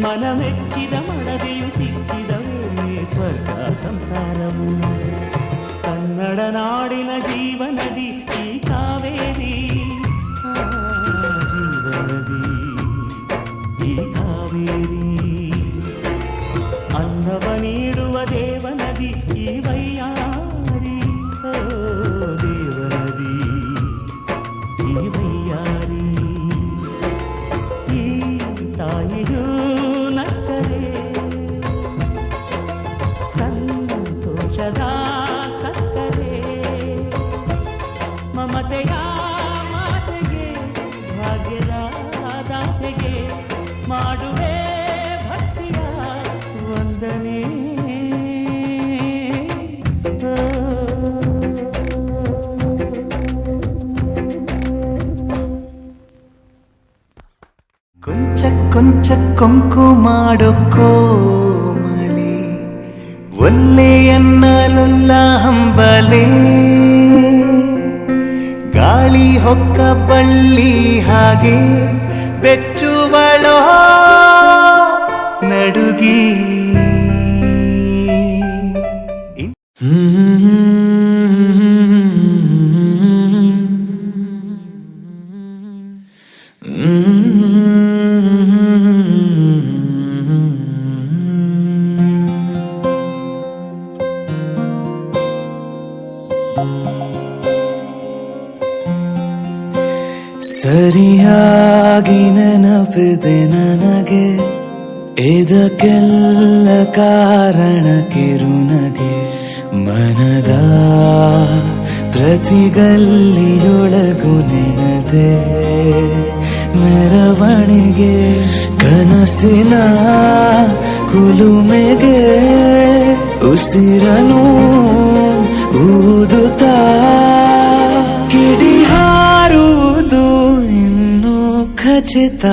ಮನ ಮೆಚ್ಚಿದ ಮಡದೆಯು ಸಿಕ್ಕಿದವೇ ಸ್ವರ್ಗ ಸಂಸಾರವು. ಕನ್ನಡ ನಾಡಿನ ಜೀವನದಿ ಈ ಕಾವೇರಿ, ಜೀವನದಿ ಈ ಕಾವೇರಿ. ಅನ್ನವ ನೀಡುವ ದೇವನದಿ ಈ ವೈಯಾರಿ, ಓ ದೇವನದಿ ಈ ವೈಯಾರಿ. ಈ ತಾಯಿಯೂ ನಕ್ಕರೆ ಸಂತೋಷದ ಸಕ್ಕರೆ, ಮಮತೆಯ ಮಾತೆಗೆ ಭಾಗ್ಯದ ದಾತೆಗೆ ಮಾಡುವೆ ಭಕ್ತಿಯ ವಂದನೆ. ಕೊಂಚ ಕೊಂಚ ಕೊಂಕು ಮಾಡೋ ಕೋಮಲೆ, ಒಲ್ಲೆಯನ್ನಲುಲ್ಲ ಹಂಬಲೆ. ಗಾಳಿ ಹೊಕ್ಕ ಬಳ್ಳಿ ಹಾಗೆ ಬೆಚ್ಚುವಳೋ ನಡುಗಿ. ಸರಿಯಾಗಿ ನೆನಪಿದೆ ನನಗೆ ಇದಕ್ಕೆಲ್ಲ ಕಾರಣ ಕಿರುನಗೆ ಮನದ ಪ್ರತಿಗಲ್ಲಿಯೊಳಗು ನೆನದೆ ಮೆರವಣಿಗೆ ಕನಸಿನ ಕುಲುಮೆಗೆ ಉಸಿರನು ಊದುತ್ತಾ ಕಿಡಿ ಹಾರುವುದು ಇನ್ನೂ ಖಚಿತ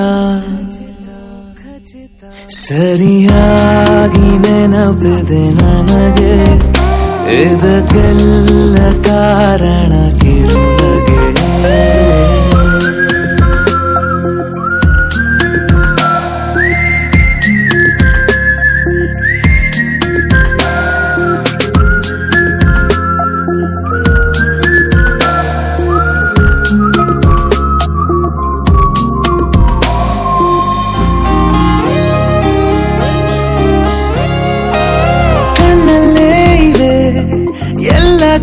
ಸರಿಯಾಗಿ ನೆನಪಿದೆ ನನಗೆ ಇದಕ್ಕೆಲ್ಲ ಕಾರಣ ಕಿರುನಗೆ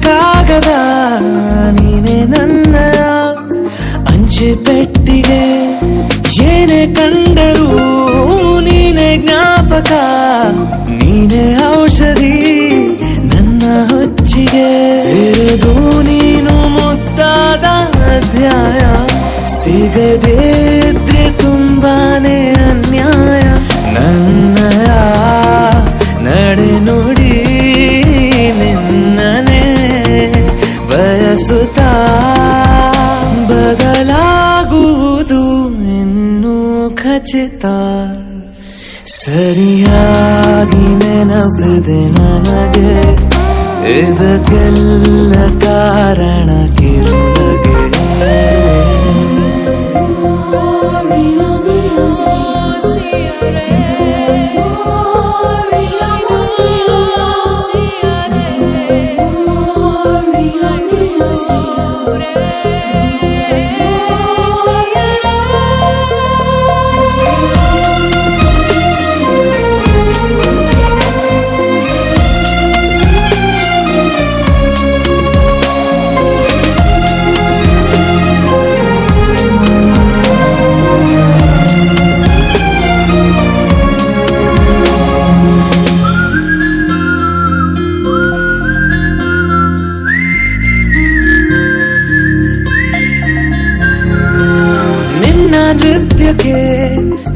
ಕಾಗದ ನೀನೆ ನನ್ನ ಅಂಚೆ ಪೆಟ್ಟಿಗೆ ಏನೇ ಕಂಡರೂ ನೀನೆ ಜ್ಞಾಪಕ ನೀನೆ ಔಷಧಿ ನನ್ನ ಹೊಚ್ಚಿಗೆ ತೆರೆದು ನೀನು ಮುದ್ದಾದ ಅಧ್ಯಾಯ ಸಿಗದೇ ಇದ್ರೆ ತುಂಬಾನೇ ಅನ್ಯಾಯ ನನ್ನಯ ನಡೆ ನುಡಿ ನಿನ್ನನೆ ಬಯಸುತ್ತಾ ಬದಲಾಗುವುದು ಇನ್ನೂ ಖಚಿತ ಸರಿಯಾಗಿ ನೆನಪಿದೆ ನನಗೆ ಇದಕ್ಕೆಲ್ಲ ಕಾರಣ ಕಿರುನಗೆ ನೃತ್ಯಕ್ಕೆ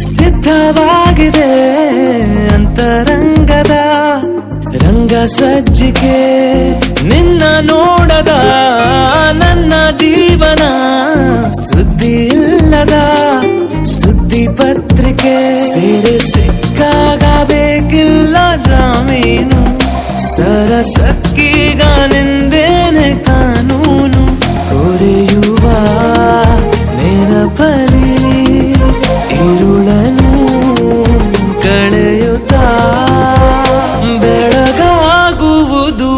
ಸಿದ್ಧವಾಗಿದೆ ಅಂತರಂಗದ ರಂಗ ಸಜ್ಜಿಕೆ ನಿನ್ನ ನೋಡದ ನನ್ನ ಜೀವನ ಸುದ್ದಿ ಇಲ್ಲದ ಸುದ್ದಿ ಪತ್ರಿಕೆ ಸೇರೆ ಸಿಕ್ಕಾಗ ಬೇಕಿಲ್ಲ ಜಾಮೀನು ಸರಸಕ್ಕೀಗ ನಿಂದೇನೆ ಕಾನೂನು ಕೊರೆಯುವ ನೆನಪಲಿ ഇരുളനു ಕಳೆಯುತ್ತಾ ಬೆಳಗಾಗುವುದು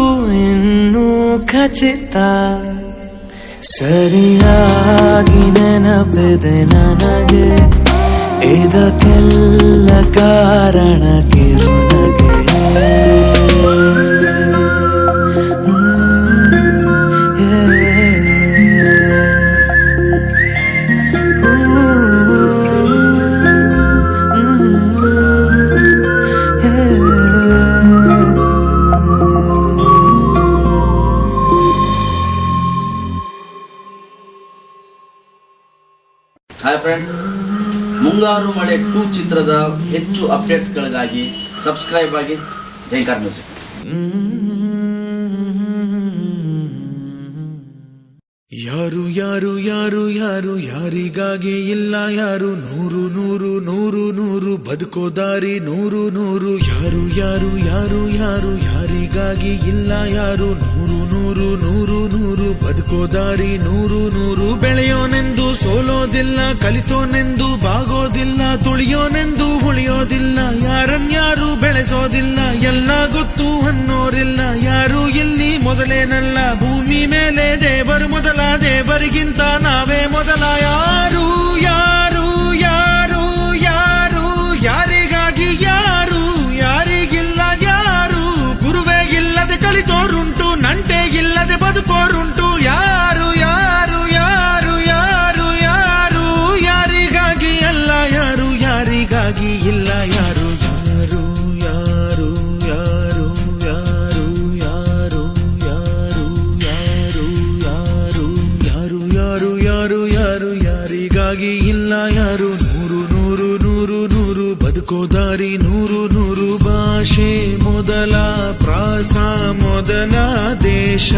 ಇನ್ನೂ ಖಚಿತ ಸರಿಯಾಗಿ ನೆನಪಿದೆ ನನಗೆ ಇದಕ್ಕೆಲ್ಲ ಕಾರಣ ಕಿರುನಗೆ ಹಾಯ್ ಫ್ರೆಂಡ್ಸ್, ಮುಂಗಾರು ಮಳೆ 2 ಚಿತ್ರದ ಹೆಚ್ಚು ಅಪ್ಡೇಟ್ಸ್ಗಳಿಗಾಗಿ ಸಬ್ಸ್ಕ್ರೈಬ್ ಆಗಿ ಜೈಕಾರ್ ಮ್ಯೂಸಿಕ್. ಯಾರು ಯಾರು ಯಾರು ಯಾರು ಯಾರಿಗಾಗಿ ಇಲ್ಲ ಯಾರು ನೂರು ನೂರು ನೂರು ನೂರು ಬದುಕೋ ದಾರಿ ನೂರು ನೂರು ಯಾರು ಯಾರು ಯಾರು ಯಾರು ಯಾರಿಗಾಗಿ ಇಲ್ಲ ಯಾರು ನೂರು ನೂರು ನೂರು ನೂರು ಬದುಕೋ ದಾರಿ ನೂರು ನೂರು ಬೆಳೆಯೋನೆಂದು ಸೋಲೋದಿಲ್ಲ ಕಲಿತೋನೆಂದು ಬಾಗೋದಿಲ್ಲ ತುಳಿಯೋನೆಂದು ಉಳಿಯೋದಿಲ್ಲ ಯಾರನ್ಯಾರು ಬೆಳೆಸೋದಿಲ್ಲ ಎಲ್ಲ ಗೊತ್ತು ಅನ್ನೋರಿಲ್ಲ ಯಾರು ಇಲ್ಲಿ ಮೊದಲೇನಲ್ಲ ಭೂಮಿ ಮೇಲೆ ದೇವರು ಮೊದಲ ದೇವರಿಗಿಂತ ನಾವೇ ಮೊದಲ ಯಾರು ಯಾರು ಯಾರು ನೂರು ನೂರು ನೂರು ನೂರು ಬದುಕೋ ದಾರಿ ನೂರು ನೂರು ಭಾಷೆ ಮೊದಲ ಪ್ರಾಸ ಮೊದಲ ದೇಶ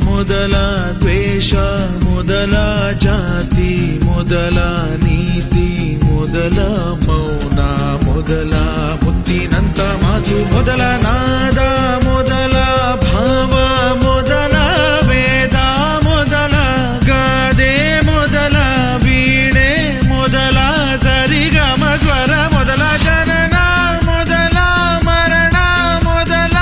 ಮೊದಲ ದ್ವೇಷ ಮೊದಲ ಜಾತಿ ಮೊದಲ ನೀತಿ ಮೊದಲ ಮೌನ ಮೊದಲ ಮುತ್ತಿನಂತ ಮಾತು ಮೊದಲ ನಾದ ಮೊದಲ ಭಾವ ಮೊದಲ ವೇದ ಮೊದಲ ಗಾದೆ ಮೊದಲ ವೀಣೆ ಮೊದಲ ಸರಿಗಮ ಸ್ವರ ಮೊದಲ ಜನನ ಮೊದಲ ಮರಣ ಮೊದಲ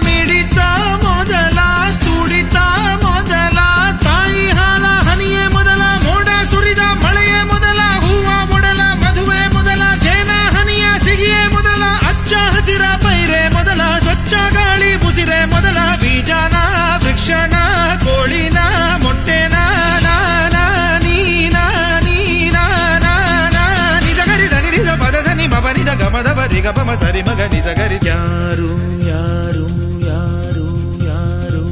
ಮಿಡಿತ ಮೊದಲ ತುಡಿತ ಮೊದಲ ತಾಯಿ ಹಾಲ ಹನಿಯೇ ಮೊದಲ ಮೋಡ ಸುರಿದ ಮಳೆಯೇ ಮೊದಲ ಹೂವ ಮೊದಲ ಮದುವೆ ಮೊದಲ ಜೇನ ಹನಿಯ ಸಿಗಿಯೇ ಮೊದಲ ಅಚ್ಚ ಹಸಿರ ಪೈರೆ ಮೊದಲ ಸ್ವಚ್ಛ ಗಾಳಿ ಬುಸಿರೆ ಮೊದಲ ಬೀಜನ ವೃಕ್ಷನ ಕೋಳಿನ ಮೊಟ್ಟೆನ ನಾನಾ ನೀನಾ ನೀನಾ ನಾನಾ ನಿಜ ಗರಿದ ನಿರಿದ ಪದದ ನಿಮ ಬನಿದ ಗಮದ ಬರಿ ಗಮ ಸರಿ ಮಗ ನಿಜ ಗರಿ ಯಾರು ಯಾರು ಯಾರು ಯಾರು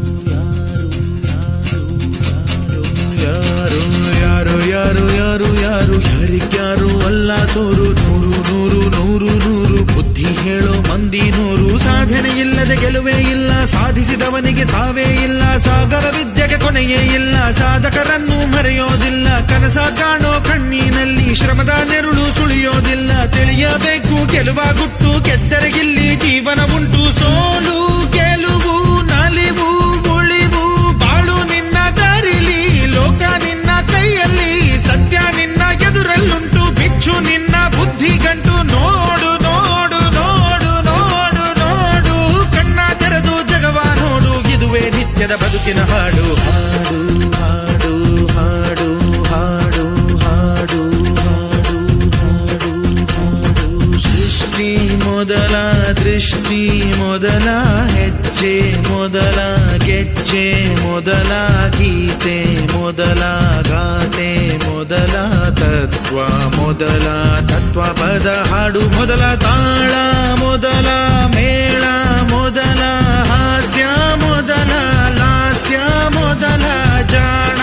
ಯಾರು ಯಾರು ಯಾರು ಯಾರು ಯಾರು ಯಾರಿಗ್ಯಾರು ಅಲ್ಲ ಸೋರು ನೂರು ನೂರು ನೂರು ನೂರು ಬುದ್ಧಿ ಹೇಳೋ ಮಂದಿ ನೂರು ಸಾಧನೆ ಇಲ್ಲದೆ ಗೆಲುವೇ ಇಲ್ಲ ಸಾಧಿಸಿದವನಿಗೆ ಸಾವೇ ಇಲ್ಲ ಸಾಗರ ವಿದ್ಯೆಗೆ ಕೊನೆಯೇ ಇಲ್ಲ ಸಾಧಕರನ್ನು ಮರೆಯೋದಿಲ್ಲ ಕನಸ ಕಾಣೋ ಕಣ್ಣಿನಲ್ಲಿ ಶ್ರಮದ ನೆರುಳು ಸುಳಿಯೋದಿಲ್ಲ ತಿಳಿಯಬೇಕು ಗೆಲುವ ಗುಟ್ಟು ಗೆದ್ದರೆ ಇಲ್ಲಿ ಜೀವನ ಉಂಟು ಸೋಲು ಗೆಲುವು ನಲಿವು ಉಳಿವು ಬಾಳು ನಿನ್ನ ದಾರಿಲಿ ಲೋಕ ನಿನ್ನ ಕೈಯಲ್ಲಿ ಸತ್ಯ ನಿನ್ನ ಎದುರಲ್ಲುಂಟು ಬಿಚ್ಚು ನಿನ್ನ ಬುದ್ಧಿ ಗಂಟು ನೋಡು ನೋಡು ನೋಡು ನೋಡು ನೋಡು ಕಣ್ಣ ತೆರೆದು ಜಗವ ನೋಡು ಇದುವೇ ನಿತ್ಯದ ಬದುಕಿನ ಹಾಡು ಹಾಡು ಹಾಡು ಹಾಡು ಹಾಡು ಹಾಡು ಹಾಡು ಹಾಡು ಸೃಷ್ಟಿ ಮೊದಲ ದೃಷ್ಟಿ ಮೊದಲ ಹೆಜ್ಜೆ ಮೊದಲ ಗೆಜ್ಜೆ ಮೊದಲ ಗೀತೆ ಮೊದಲ ಗಾತೆ ಮೊದಲ ತತ್ವ ಮೊದಲ ತತ್ವ ಪದ ಹಾಡು ಮೊದಲ ತಾಳ ಮೊದಲ ಮೇಳ ಮೊದಲ ಹಾಸ್ಯ ಮೊದಲ ಲಾಸ್ಯ ಮೊದಲ ಜಾಣ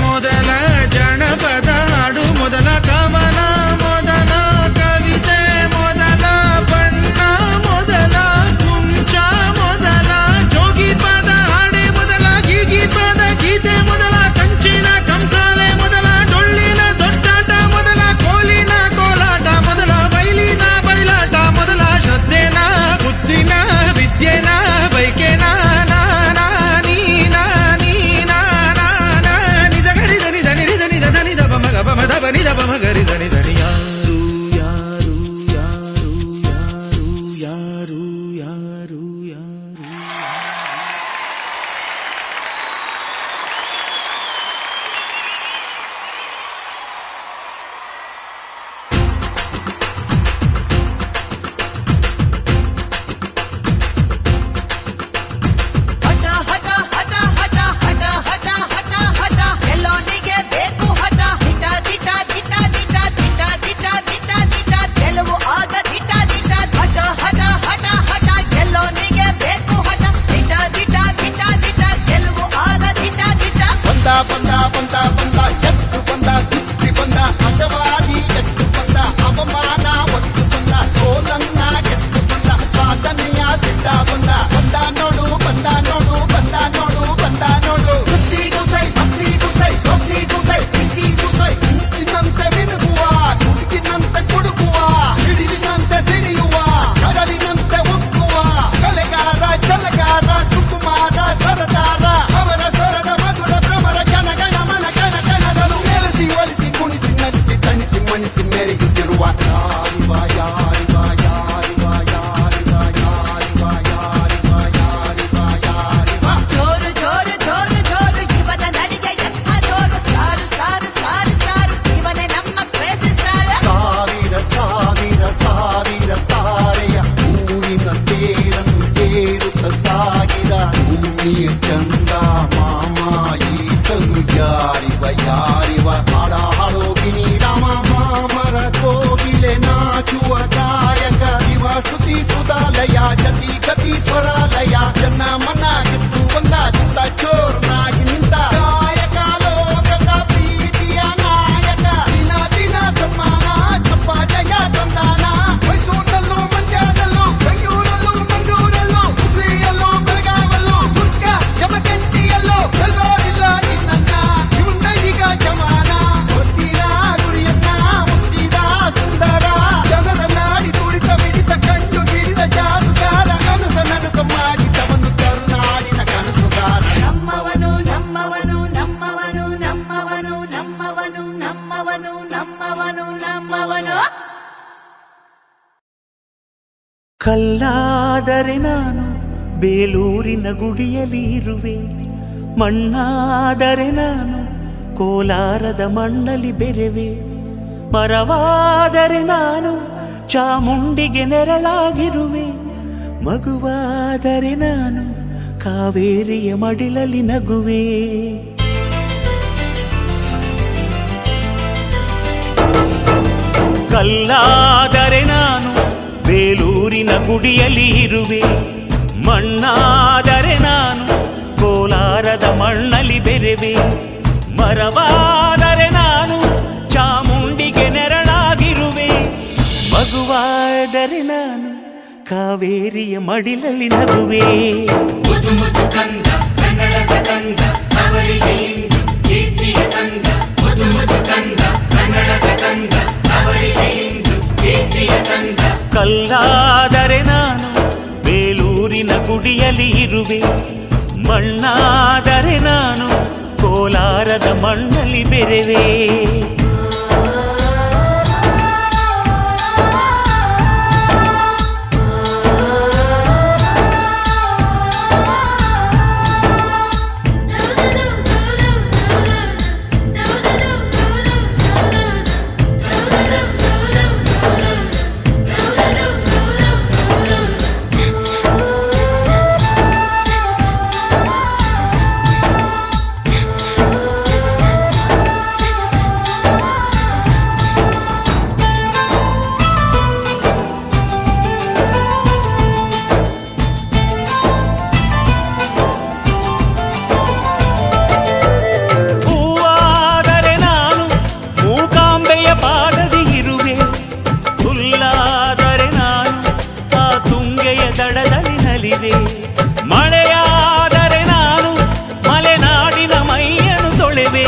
ಮೊದಲ ಜನಪದ ಹಾಡು ಮೊದಲ ಕವನ ಮೊದಲ ಕವಿತೆ ಮೊದಲ ಬಣ್ಣ ಮೊದಲ ಕುಂಚ ಮೊದಲ ಜೋಗಿ ಪದ ಹಾಡೆ ಮೊದಲ ಗೀಗಿ ಪದ ಗೀತೆ ಮೊದಲ ಕಂಚಿನ ಕಂಸಾಲೆ ಮೊದಲ ಡೊಳ್ಳಿನ ದೊಡ್ಡಾಟ ಮೊದಲ ಕೋಲಿನ ಕೋಲಾಟ ಮೊದಲ ಬೈಲಿನ ಬಯಲಾಟ ಮೊದಲ ಶ್ರದ್ಧೆನ ಬುದ್ಧಿನ ವಿದ್ಯೆನ ಬೈಕೆನ ನಾನಾ ನೀನಾ ನೀನಾ ನಾನಾ ನಿಜ ಗರಿ ಧನಿ ಧನಿ ರಿ ಧನಿ ಧ ಧನಿ ಧ ಬಮ ಗ ಬಮ ಧ ಬನಿ ಧ ಬಮ ಗರಿ ಧನಿ ಧನಿ ಯಾರು ಯಾರು ಯಾರು ಯಾರು ಯಾರು ಯಾರು ಯಾರು ಹಠ ಹಠ ಹಠ ಹಠ ಹಠ ಹಠ ಹಠ ಹಠ ಎಲ್ಲೋನಿಗೆ ಬೇಕು ಹಠ ದಿಟ ದಿಟ ದಿಟ ದಿಟ ದಿಟ ದಿಟ ದಿಟ ದಿಟ ಗೆಲುವು ಆಗ ದಿಟ ದಿಟ ಹಠ ಹಠ ಹಠ ಹಠ ಎಲ್ಲೋನಿಗೆ ಬೇಕು ಹಠ ದಿಟ ದಿಟ ದಿಟ ದಿಟ ಗೆಲುವು ಆಗ ದಿಟ ದಿಟ ಬಂದ ಬಂದ ಬಂದ ಬಂದ ಎತ್ತು ಬಂದ ಕುಸ್ತಿ ಬಂದ ಅಸವಾದಿ ಎತ್ತು ಬಂದ ಅವಮಾನ ಒತ್ತು ಬಂದ ಸೋಲನ್ನ ಎತ್ತು ಬಂದ ಸಾಧನೆಯ ಸಿದ್ಧ ಬಂದ ಬಂದ ನೋಡು ಬಂದ ನೋಡು ಬಂದ ನೋಡು ಬಂದ ನೋಡು ಕುಸ್ತಿ ಗುಸೈ ಭಕ್ತಿ ಗುಸೈ ಭಕ್ತಿ ಗುಸೈ ಪ್ರೀತಿ ಗುಸೈ ಮಿಂಚಿನಂತೆ ಮಿನುಗುವ ಕುಡುಕಿನಂತೆ ಕುಡುಕುವ ಸಿಡಿಲಿನಂತೆ ಸಿಡಿಯುವ ಕಡಲಿನಂತೆ ಉಕ್ಕುವ ಕಲೆಗಾರ ಛಲಗಾರ ಸುಕುಮಾರ ಸರದಾರ ಅವರ ಸ್ವರದ ಮಧುರ ಭ್ರಮರ ಗಣ ಗಣ ಮನ ಗಣ ಗಣಗಳು ನೆಲೆಸಿ ಒಲಿಸಿ ಕುಣಿಸಿ ನಲಿಸಿ ತಣಿಸಿ ಮಣಿಸಿ ಮೆರೆಯುತ್ತಿರುವ ಯಾರಿವ ಯಾರಿವ ಯಾರಿವ ಯಾರಿವ ಯಾರಿವ ಯಾರಿವ ಯಾರಿವ ಯಾರಿವ ಜೋರು ಜೋರು ಜೋರು ಜೋರು ಇವನ ನಡಿಗೆ ಎಂಥ ಜೋರು ಸ್ಟಾರ್ ಸ್ಟಾರ್ ಸ್ಟಾರ್ ಸ್ಟಾರ್ ಇವನೇ ನಮ್ಮ ಕ್ರೇಜಿ ಸ್ಟಾರ್ ಸಾವಿರ ಸಾವಿರ ಸಾವಿರ ತಾರೆಯ ಹೂವಿನ ತೇರನ್ನು ಏರುತ್ತ ಸಾಗಿದ ಭೂಮಿಯ ಚಂದ ಮಾಮ ಈತನು ಯಾರಿವ ಯಾರಿವ ಹಾಡ ಹಾಡೋಗಿನಿ ರಾಮ ಮಾಮರ ಕೋಗಿಲೆ ನಾಚುವ ನಮ್ಮವನು. ಕಲ್ಲಾದರೆ ನಾನು ಬೇಲೂರಿನ ಗುಡಿಯಲ್ಲಿ ಇರುವೆ, ಮಣ್ಣಾದರೆ ನಾನು ಕೋಲಾರದ ಮಣ್ಣಲ್ಲಿ ಬೆರೆವೆ, ಮರವಾದರೆ ನಾನು ಚಾಮುಂಡಿಗೆ ನೆರಳಾಗಿರುವೆ, ಮಗುವಾದರೆ ನಾನು ಕಾವೇರಿಯ ಮಡಿಲಲ್ಲಿ ನಗುವೆ. ಕಲ್ಲಾದರೆ ನಾನು ಬೇಲೂರಿನ ಗುಡಿಯಲ್ಲಿ ಇರುವೆ, ಮಣ್ಣಾದರೆ ನಾನು ಕೋಲಾರದ ಮಣ್ಣಲ್ಲಿ ಬೆರೆವೆ, ಮರವಾದರೆ ನಾನು ಚಾಮುಂಡಿಗೆ ನೆರಳಾಗಿರುವೆ, ಮಗುವಾದರೆ ನಾನು ಕಾವೇರಿಯ ಮಡಿಲಲ್ಲಿ ನಗುವೆ. ಕಲ್ಲಾದರೆ ನಾನು ಬೇಲೂರಿನ ಗುಡಿಯಲ್ಲಿ ಇರುವೆ, ಮಣ್ಣಾದರೆ ನಾನು ಕೋಲಾರದ ಮಣ್ಣಲ್ಲಿ ಬೆರೆವೆ. ಮಳೆಯಾದರೆ ನಾನು ಮಲೆನಾಡಿನ ಮೈಯನ್ನು ತೊಳೆವೆ,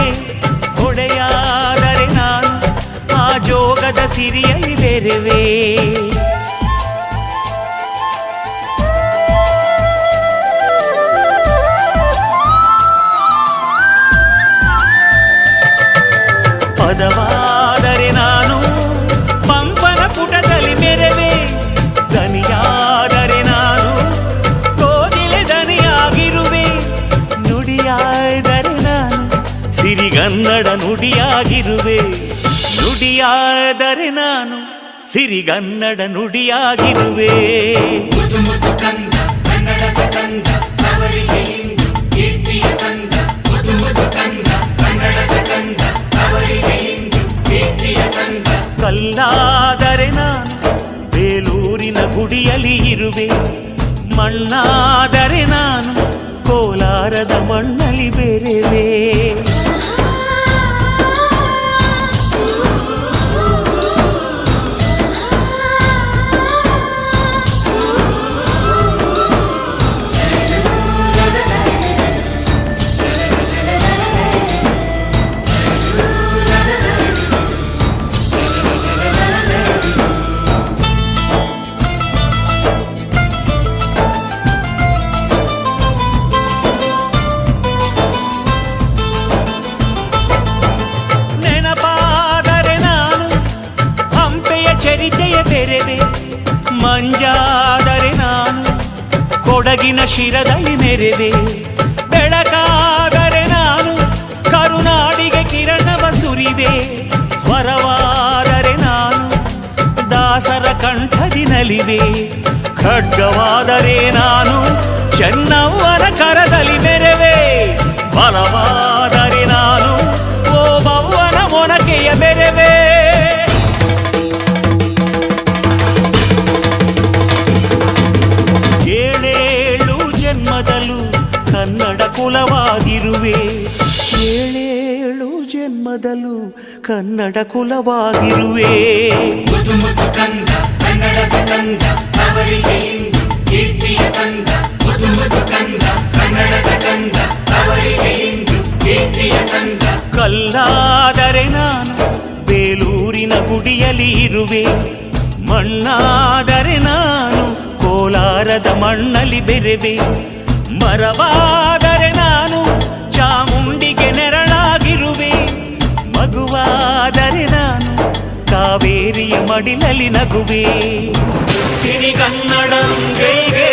ಹೊಳೆಯಾದರೆ ನಾನು ಆ ಜೋಗದ ಸಿರಿಯಲ್ಲಿ ಬೆರೆವೆ. ಪದವಾದರೆ ನಾನು ಪಂಪನ ಪುಟದಲ್ಲಿ ಮೆರೆವೆ, ದನಿಯಾದರೆ ನಾನು ಕೋಗಿಲೆ ದನಿಯಾಗಿರುವೆ, ನುಡಿಯಾದರೆ ನಾನು ಸಿರಿಗನ್ನಡ ನುಡಿಯಾಗಿರುವೆ, ನುಡಿಯಾದರೆ ನಾನು ಸಿರಿಗನ್ನಡ ನುಡಿಯಾಗಿರುವೆ. ಕಲ್ಲಾದರೆ ನಾನು ಬೇಲೂರಿನ ಗುಡಿಯಲ್ಲಿ ಇರುವೆ, ಮಣ್ಣಾದರೆ ನಾನು ಕೋಲಾರದ ಮಣ್ಣಲ್ಲಿ ಬೆರೆವೆ. ಚರಿತೆಯ ಬೆರೆವೆ, ಮಂಜಾದರೆ ನಾನು ಕೊಡಗಿನ ಶಿರದಲ್ಲಿ ಮೆರೆವೆ, ಬೆಳಕಾದರೆ ನಾನು ಕರುನಾಡಿಗೆ ಕಿರಣವ ಸುರಿವೆ, ಸ್ವರವಾದರೆ ನಾನು ದಾಸರ ಕಂಠದಿ ನಲಿವೆ, ಖಡ್ಗವಾದರೆ ನಾನು ಚೆನ್ನವ್ವನ ಕರದಲ್ಲಿ ಮೆರೆವೆ, ಬಲವಾದರೆ ನಾನು ಓಬವ್ವನ ಮೊನಕೆಯ ಬೆರೆವೆ. ಏಳೇಳು ಜನ್ಮದಲ್ಲೂ ಕನ್ನಡ ಕುಲವಾಗಿರುವೆ, ಏಳೇಳು ಜನ್ಮದಲ್ಲೂ ಕನ್ನಡ ಕುಲವಾಗಿರುವೆ. ಕಲ್ಲಾದರೆ ನಾನು ಬೇಲೂರಿನ ಗುಡಿಯಲ್ಲಿ ಇರುವೆ, ಮಣ್ಣಾದರೆ ನಾನು ಕೋಲಾರದ ಮಣ್ಣಲ್ಲಿ ಬೆರೆವೆ, ಮರವಾದರೆ ನಾನು ಚಾಮುಂಡಿಗೆ ನೆರಳಾಗಿರುವೆ, ಮಗುವಾದರೆ ನಾನು ಮಡಿಲಲ್ಲಿ ನಗುವೆ ಸಿರಿಗನ್ನಡಂ ಗೆಲ್ಗೆ